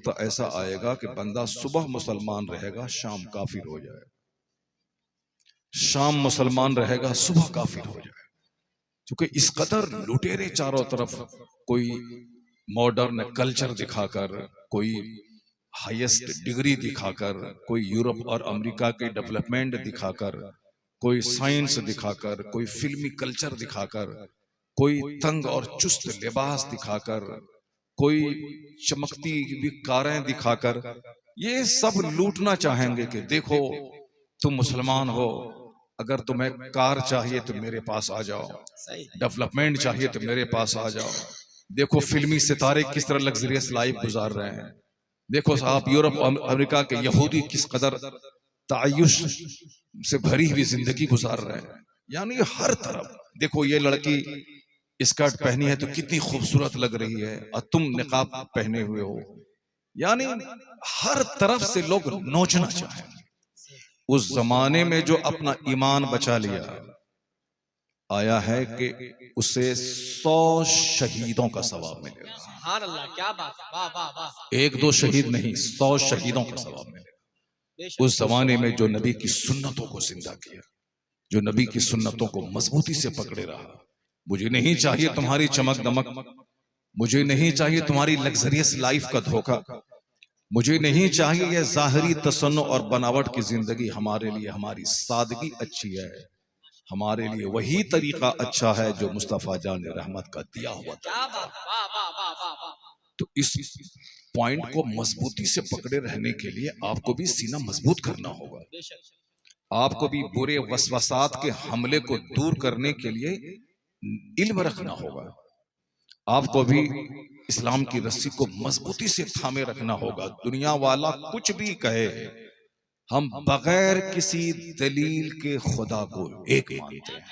تو ایسا آئے گا کہ بندہ صبح مسلمان رہے گا، شام کافر ہو جائے، شام مسلمان رہے گا، صبح کافر ہو جائے، کیونکہ اس قدر لٹیرے چاروں طرف، کوئی ماڈرن کلچر دکھا کر، کوئی ہائیسٹ ڈگری دکھا کر، کوئی یورپ اور امریکہ کے ڈیولپمنٹ دکھا کر، کوئی سائنس دکھا کر، کوئی فلمی کلچر دکھا کر، کوئی تنگ اور چست لباس دکھا کر، کوئی چمکتی ہوئی کاریں دکھا کر، یہ سب لوٹنا چاہیں گے کہ دیکھو تم مسلمان ہو، اگر تمہیں کار چاہیے تو میرے پاس آ جاؤ، ڈیولپمنٹ چاہیے تو میرے پاس آ جاؤ، دیکھو فلمی ستارے کس طرح لگزریس لائف گزار رہے ہیں، دیکھو صاحب یورپ اور امریکہ کے یہودی کس قدر تعیش سے بھری ہوئی زندگی گزار رہے ہیں، یعنی ہر طرف دیکھو یہ لڑکی اسکرٹ پہنی ہے تو کتنی خوبصورت لگ رہی ہے اور تم نقاب پہنے ہوئے ہو، یعنی ہر طرف سے لوگ نوچنا چاہیں گے۔ اس زمانے میں جو اپنا ایمان بچا لیا، آیا ہے کہ اسے 100 شہیدوں کا ثواب ملے گا۔ سبحان اللہ، کیا بات ہے، واہ واہ واہ، ایک دو شہید نہیں، 100 شہیدوں کا ثواب ملے گا۔ اس زمانے میں جو نبی کی سنتوں کو زندہ کیا، جو نبی کی سنتوں کو مضبوطی سے پکڑے رہا۔ مجھے نہیں چاہیے تمہاری چمک دمک، مجھے نہیں چاہیے تمہاری لگزریس لائف کا دھوکہ، مجھے نہیں چاہیے یہ ظاہری تصنع اور بناوٹ کی زندگی، ہمارے لیے ہماری سادگی اچھی ہے، ہمارے لیے وہی طریقہ اچھا ہے جو مصطفیٰ جان رحمت کا دیا ہوا طریقہ۔ تو اس پوائنٹ کو مضبوطی سے پکڑے رہنے کے لیے آپ کو بھی سینہ مضبوط کرنا ہوگا، آپ کو بھی برے وسوسات کے حملے کو دور کرنے کے لیے علم رکھنا ہوگا، آپ کو بھی اسلام کی رسی کو مضبوطی سے تھامے رکھنا ہوگا۔ دنیا والا کچھ بھی کہے، ہم بغیر کسی دلیل کے خدا کو ایک مانتے ہیں،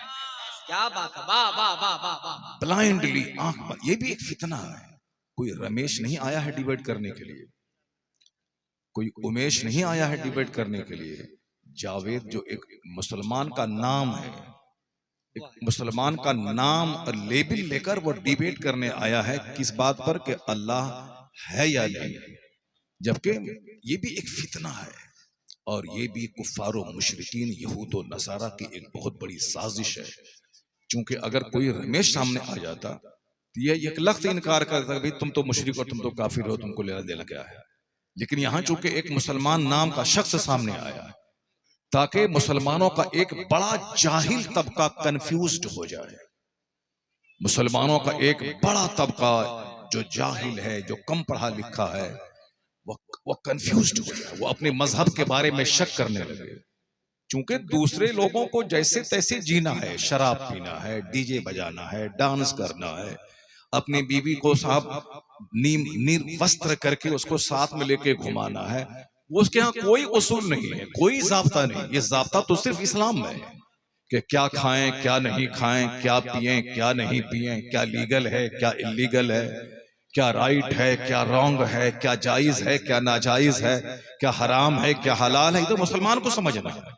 کیا بات ہے، واہ واہ واہ واہ واہ، بلائنڈلی آنکھ بند۔ یہ بھی ایک فتنہ ہے، کوئی رمیش نہیں آیا ہے ڈیبیٹ کرنے کے لیے، کوئی امیش نہیں آیا ہے ڈیبیٹ کرنے کے لیے، جاوید جو ایک مسلمان کا نام ہے، ایک مسلمان کا نام اور لیبل لے کر وہ ڈیبیٹ کرنے آیا ہے، کس بات پر کہ اللہ ہے یا نہیں، جبکہ یہ بھی ایک فتنہ ہے، اور یہ بھی کفار و مشرکین یہود و نصارہ کی ایک بہت بڑی سازش ہے۔ چونکہ اگر کوئی رمیش سامنے آ جاتا تو یہ ایک لخت انکار کرتا کہ تم تو مشرک اور تم تو کافر ہو، تم کو لینا دینا کیا ہے، لیکن یہاں چونکہ ایک مسلمان نام کا شخص سامنے آیا تاکہ مسلمانوں کا ایک بڑا جاہل طبقہ کنفیوزڈ ہو جائے، مسلمانوں کا ایک بڑا طبقہ جو جاہل ہے، جو کم پڑھا لکھا ہے، وہ کنفیوزڈ ہو جائے، وہ اپنے مذہب کے بارے میں شک کرنے لگے، چونکہ دوسرے لوگوں کو جیسے تیسے جینا ہے، شراب پینا ہے، ڈی جے بجانا ہے، ڈانس کرنا ہے، اپنی بیوی کو صاحب نیر وستر کر کے اس کو ساتھ میں لے کے گھمانا ہے، وہ اس کے ہاں کوئی اصول نہیں ہے، کوئی ضابطہ نہیں، یہ ضابطہ تو صرف اسلام میں ہے کہ کیا کھائیں کیا نہیں کھائیں، کیا پئیں کیا نہیں پئیں، کیا لیگل ہے کیا اللیگل ہے، کیا رائٹ ہے کیا رانگ ہے، کیا جائز ہے کیا ناجائز ہے، کیا حرام ہے کیا حلال ہے، یہ تو مسلمان کو سمجھنا ہے۔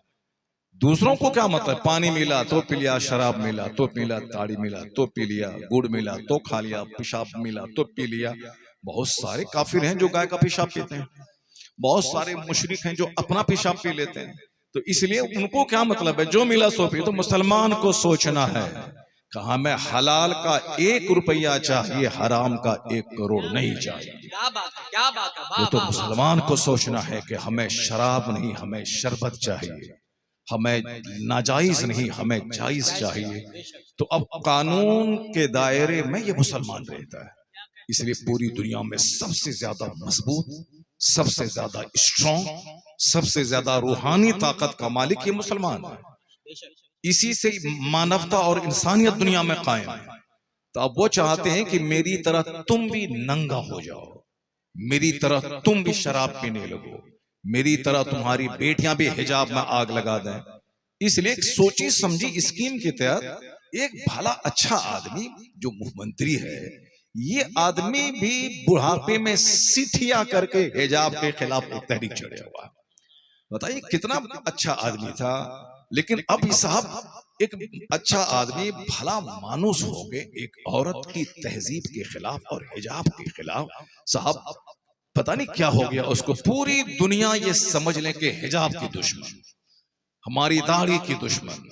دوسروں کو کیا مطلب، پانی ملا تو پی لیا، شراب ملا تو پی لیا، تاڑی ملا تو پی لیا، گڑ ملا تو کھا لیا، پیشاب ملا تو پی لیا۔ بہت سارے کافر ہیں جو گائے کا پیشاب پیتے ہیں، بہت سارے مشرک ہیں جو اپنا پیشاب پی لیتے ہیں، تو اس لیے ان کو کیا مطلب ہے، جو ملا سو پی۔ تو مسلمان کو سوچنا ہے کہ ہمیں حلال کا 1 روپیہ چاہیے، حرام کا 1 کروڑ نہیں چاہیے۔ کیا بات ہے، کیا بات ہے، وہ واہ تو واہ واہ، مسلمان کو سوچنا ہے کہ ہمیں شراب نہیں ہمیں شربت چاہیے، ہمیں ناجائز نہیں ہمیں جائز چاہیے۔ تو اب قانون کے دائرے میں یہ مسلمان رہتا ہے، اس لیے پوری دنیا میں سب سے زیادہ مضبوط، سب سے زیادہ اسٹرانگ، سب سے زیادہ روحانی طاقت کا مالک یہ مسلمان ہے، اسی سے مانوتا اور انسانیت دنیا میں قائم ہے۔ تو اب وہ چاہتے ہیں کہ میری طرح تم بھی ننگا ہو جاؤ، میری طرح تم بھی شراب پینے لگو، میری طرح تمہاری بیٹیاں بھی حجاب میں آگ لگا دیں۔ اس لیے ایک سوچی سمجھی اسکیم کے تحت ایک بھلا اچھا آدمی جو منتری ہے، یہ آدمی بھی بڑھاپے میں سٹھیا کر کے حجاب کے خلاف ایک تحریک چھڑے ہوا۔ بتائیے کتنا اچھا آدمی تھا، لیکن اب یہ صاحب ایک اچھا آدمی بھلا مانوس ہو گئے، ایک عورت کی تہذیب کے خلاف اور حجاب کے خلاف صاحب پتہ نہیں کیا ہو گیا اس کو، پوری دنیا یہ سمجھ لیں کہ حجاب کی دشمن، ہماری داڑھی کی دشمن،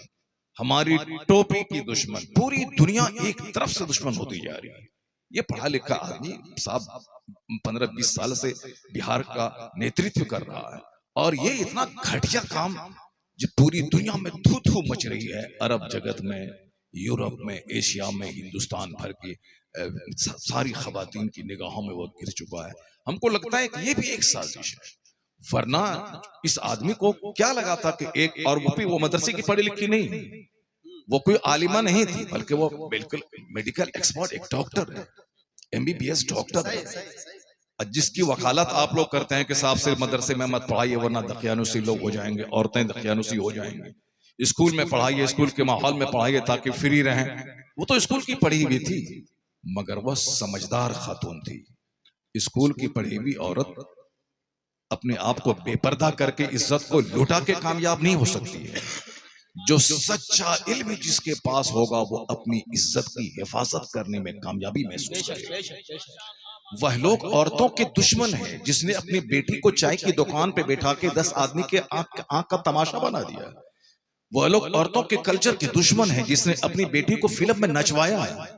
ہماری ٹوپی کی دشمن، پوری دنیا ایک طرف سے دشمن ہوتی جا رہی ہے۔ یہ پڑھا لکھا آدمی صاحب 15-20 سال سے بہار کا نیترتو کر رہا ہے، اور یہ اتنا گھٹیا کام جو پوری دنیا میں تھو تھو مچ رہی ہے، عرب جگت میں، یورپ میں، ایشیا میں، ہندوستان بھر کی ساری خواتین کی نگاہوں میں وہ گر چکا ہے۔ ہم کو لگتا ہے کہ یہ بھی ایک سازش ہے، ورنہ اس آدمی کو کیا لگا تھا کہ ایک، اور وہ مدرسے کی پڑھی لکھی نہیں، وہ کوئی عالمہ نہیں تھی، بلکہ وہ بالکل میڈیکل ایکسپرٹ، ایک ڈاکٹر ہے، MBBS ڈاکٹر ہے، جس کی وکالت آپ لوگ کرتے ہیں کہ صاحب صرف مدرسے میں مت پڑھائیے ورنہ دقیانوسی لوگ ہو جائیں گے، عورتیں دقیانوسی ہو جائیں گے، اسکول میں پڑھائیے، اسکول کے ماحول میں پڑھائیے تاکہ فری رہیں۔ وہ تو اسکول کی پڑھی ہوئی تھی، مگر وہ سمجھدار خاتون تھی۔ اسکول کی پڑھی ہوئی عورت اپنے آپ کو بے پردہ کر کے عزت کو لوٹا کے کامیاب نہیں ہو سکتی ہے۔ جو سچا علم جس کے پاس ہوگا وہ اپنی عزت کی حفاظت کرنے میں کامیابی محسوس کرے گا۔ وہ لوگ عورتوں کے دشمن ہیں جس نے اپنی بیٹی کو چائے کی دکان پہ بیٹھا کے 10 آدمی کے آنکھ کا تماشا بنا دیا۔ وہ لوگ عورتوں کے کلچر کے دشمن ہیں جس نے اپنی بیٹی کو فلم میں نچوایا ہے۔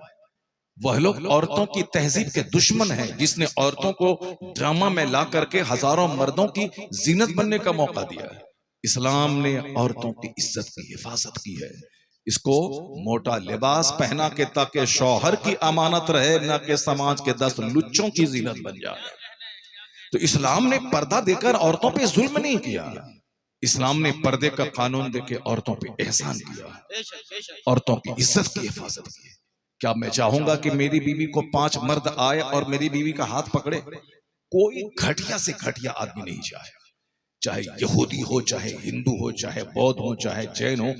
وہ لوگ عورتوں کی تہذیب کے دشمن ہیں جس نے عورتوں کو ڈرامہ میں لا کر کے ہزاروں مردوں کی زینت بننے کا موقع دیا ہے۔ اسلام نے عورتوں کی عزت کی حفاظت کی ہے، اس کو موٹا لباس پہنا کے تاکہ شوہر کی امانت رہے، نہ کہ سماج کے 10 لچوں کی زینت بن جائے۔ تو اسلام نے پردہ دے کر عورتوں پہ ظلم نہیں کیا، اسلام نے پردے کا قانون دے کے عورتوں پہ احسان کیا، عورتوں کی عزت کی حفاظت کی۔ کیا میں چاہوں گا کہ میری بیوی کو 5 مرد آئے اور میری بیوی کا ہاتھ پکڑے؟ کوئی گھٹیا سے گھٹیا آدمی نہیں چاہے، چاہے یہودی ہو، چاہے ہندو ہو، چاہے بودھ ہو، چاہے جین ہو،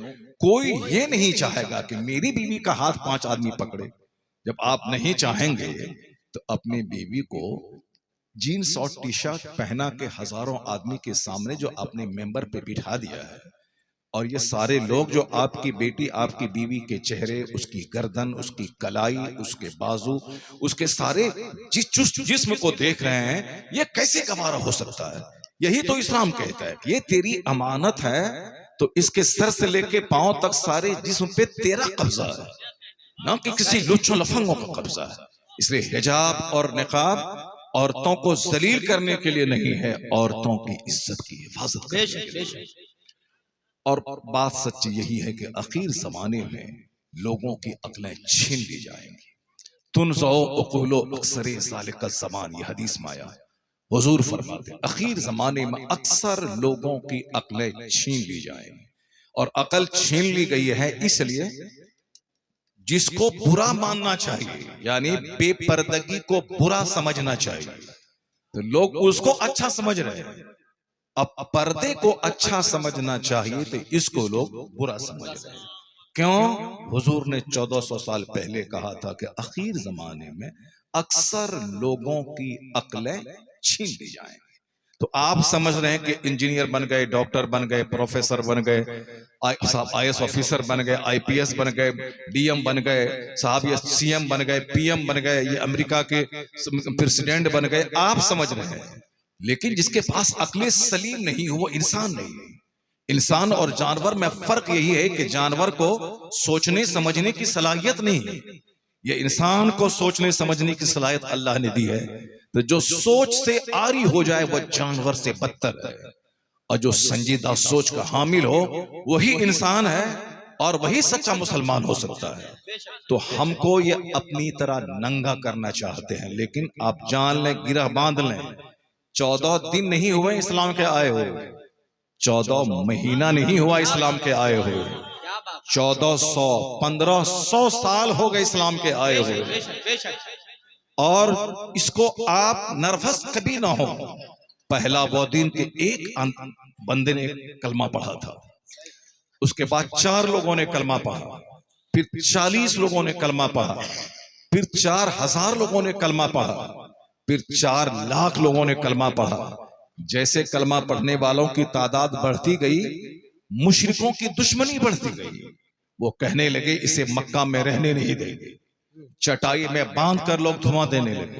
کوئی یہ نہیں چاہے گا کہ میری بیوی کا ہاتھ 5 آدمی پکڑے۔ جب آپ نہیں چاہیں گے تو اپنی بیوی کو جینس اور ٹی شرٹ پہنا کے ہزاروں آدمی کے سامنے جو آپ نے ممبر پہ بٹھا دیا ہے، اور یہ سارے لوگ جو آپ کی بیٹی، آپ کی بیوی کے چہرے، اس کی گردن، اس کی کلائی، اس کے بازو، اس کے سارے جسم کو دیکھ رہے ہیں، یہ کیسے گوارا ہو سکتا ہے؟ یہی تو اسلام کہتا ہے کہ یہ تیری امانت ہے، تو اس کے سر سے لے کے پاؤں تک سارے جسم پہ تیرا قبضہ ہے، نہ کہ کسی لچوں لفنگوں کا قبضہ ہے۔ اس لیے حجاب اور نقاب عورتوں کو ذلیل کرنے کے لیے نہیں ہے، عورتوں کی عزت کی حفاظت کرنے کے لیے۔ اور بات سچ یہی ہے کہ اخیر زمانے میں لوگوں کی عقلیں چھین لی جائیں گی۔ تنزع عقول اکثر ذالک الزمان، یہ حدیث میں آیا ہے، حضور فرماتے ہیں اخیر زمانے میں اکثر لوگوں کی عقلیں چھین لی جائیں گی، اور عقل چھین لی گئی ہے اس لیے جس کو برا ماننا چاہیے، یعنی بے پردگی کو برا سمجھنا چاہیے، تو لوگ اس کو اچھا سمجھ رہے ہیں۔ اب پردے کو اچھا سمجھنا چاہیے تو اس کو لوگ برا سمجھ رہے ہیں۔ کیوں؟ حضور نے 1400 سال پہلے کہا تھا کہ اخیر زمانے میں اکثر لوگوں کی عقلیں چھین لی جائیں گی۔ تو آپ سمجھ رہے ہیں کہ انجینئر بن گئے، ڈاکٹر بن گئے، پروفیسر بن گئے، IAS آفیسر بن گئے، IPS بن گئے، DM بن گئے، صاحب یہ CM بن گئے، PM بن گئے، یہ امریکہ کے پریزیڈنٹ بن گئے، آپ سمجھ رہے ہیں۔ لیکن جس کے پاس عقل سلیم نہیں ہو وہ انسان نہیں ہے۔ انسان اور جانور میں فرق یہی ہے کہ جانور کو سوچنے سمجھنے کی صلاحیت نہیں ہے، یہ انسان کو سوچنے سمجھنے کی صلاحیت اللہ نے دی ہے۔ تو جو سوچ سے عاری ہو جائے وہ جانور سے بدتر ہے، اور جو سنجیدہ سوچ کا حامل ہو وہی انسان ہے اور وہی سچا مسلمان ہو سکتا ہے۔ تو ہم کو یہ اپنی طرح ننگا کرنا چاہتے ہیں، لیکن آپ جان لیں، گرہ باندھ لیں، 14 دن نہیں ہوئے اسلام کے آئے ہوئے، 14 مہینہ نہیں ہوا اسلام کے آئے ہوئے، 1400 1500 سال ہو گئے اسلام کے آئے ہوئے، اور اس کو آپ نروس کبھی نہ ہو۔ پہلا وہ دن کہ ایک بندے نے کلمہ پڑھا تھا، اس کے بعد 4 لوگوں نے کلمہ پڑھا، پھر 40 لوگوں نے کلمہ پڑھا، پھر 4000 لوگوں نے کلمہ پڑھا، پھر 4 لاکھ لوگوں نے کلمہ پڑھا۔ جیسے کلمہ پڑھنے والوں کی تعداد بڑھتی گئی، مشرکوں کی دشمنی بڑھتی گئی۔ وہ کہنے لگے اسے مکہ میں رہنے نہیں دیں گے، چٹائی میں باندھ کر لوگ دھواں دینے لگے،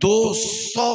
200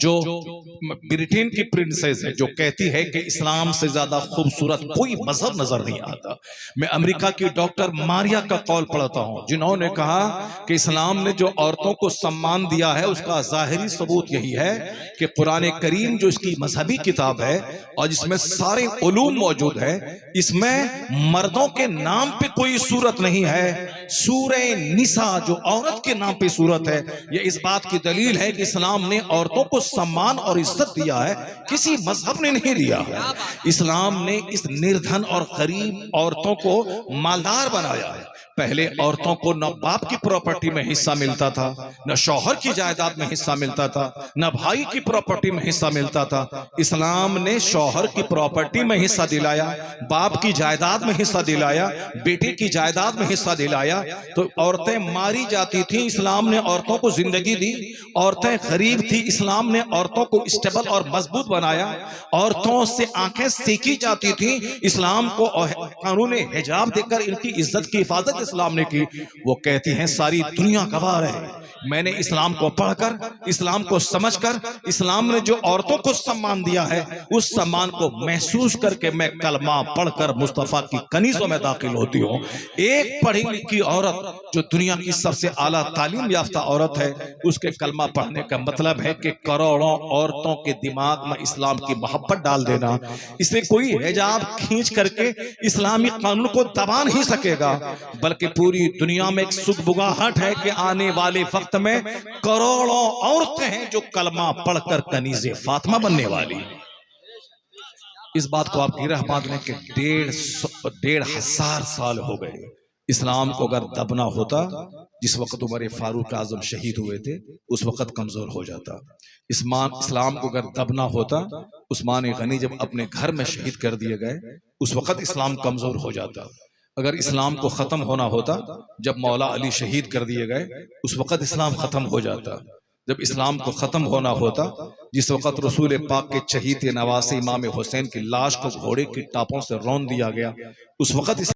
جو برٹین کی پرنسس ہے جو کہتی ہے کہ اسلام سے زیادہ خوبصورت کوئی مذہب نظر نہیں آتا. میں امریکہ کی ڈاکٹر ماریا کا قول پڑھتا ہوں جنہوں نے کہا کہ اسلام نے جو عورتوں کو سمان دیا ہے اس کا ظاہری ثبوت یہی ہے کہ قرآن کریم جو اس کی مذہبی کتاب ہے اور جس میں سارے علوم موجود ہے اس میں مردوں کے نام پہ کوئی صورت نہیں ہے. سورہ نساء جو عورت کے نام پہ صورت ہے یہ اس بات کی دلیل ہے کہ اسلام نے عورتوں کو سمان اور عزت دیا ہے, کسی مذہب نے نہیں دیا ہے. اسلام نے اس نردھن اور غریب عورتوں کو مالدار بنایا ہے. پہلے عورتوں کو نہ باپ کی پراپرٹی میں حصہ ملتا تھا, نہ شوہر کی جائیداد میں حصہ ملتا تھا, نہ بھائی کی پراپرٹی میں حصہ ملتا تھا. اسلام نے شوہر کی پراپرٹی میں حصہ دلایا, باپ کی جائیداد میں حصہ دلایا, بیٹے کی جائیداد میں حصہ دلایا. تو عورتیں ماری جاتی تھیں, اسلام نے عورتوں کو زندگی دی. عورتیں غریب تھی, اسلام نے عورتوں کو اسٹیبل اور مضبوط بنایا. عورتوں سے آنکھیں سینکی جاتی تھیں, اسلام کو قانون حجاب دے کر ان کی عزت کی حفاظت اسلام نے کی. وہ کہتی ہیں ساری دنیا گواہ ہے, میں نے اسلام کو پڑھ کر, اسلام کو سمجھ کر, اسلام نے جو عورتوں کو سمان دیا ہے اس سمان کو محسوس کر کے میں کلمہ پڑھ کر مصطفیٰ کی کنیزوں میں داخل ہوتی ہوں. ایک پڑھی لکھی عورت جو دنیا کی سب سے اعلیٰ تعلیم یافتہ عورت ہے, اس کے کلمہ پڑھنے کا مطلب ہے کہ کروڑوں عورتوں کے دماغ میں اسلام کی محبت ڈال دینا. اس میں کوئی حجاب کھینچ کر کے اسلامی قانون کو دبا نہیں سکے گا, بلکہ پوری دنیا میں ایک سگبگاہٹ ہے کہ آنے والے وقت میں کروڑوں عورتیں ہیں جو کلمہ پڑھ کر کنیز فاطمہ بننے والی. اس بات کو آپ گرہ باندھنے کے 1,500 سال ہو گئے. اسلام کو اگر دبنا ہوتا, جس وقت عمر فاروق اعظم شہید ہوئے تھے اس وقت کمزور ہو جاتا. اسلام کو اگر دبنا ہوتا, عثمان غنی جب اپنے گھر میں شہید کر دیے گئے اس وقت اسلام کمزور ہو جاتا. اگر اسلام کو ختم ہونا ہوتا جب مولا علی شہید کر دیے گئے اس وقت اسلام ختم ہو جاتا. جب اسلام کو ختم ہونا ہوتا جس وقت رسول پاک کے چہیتے نواسے امام حسین کی لاش کو گھوڑے کی ٹاپوں سے رون دیا گیا اس وقت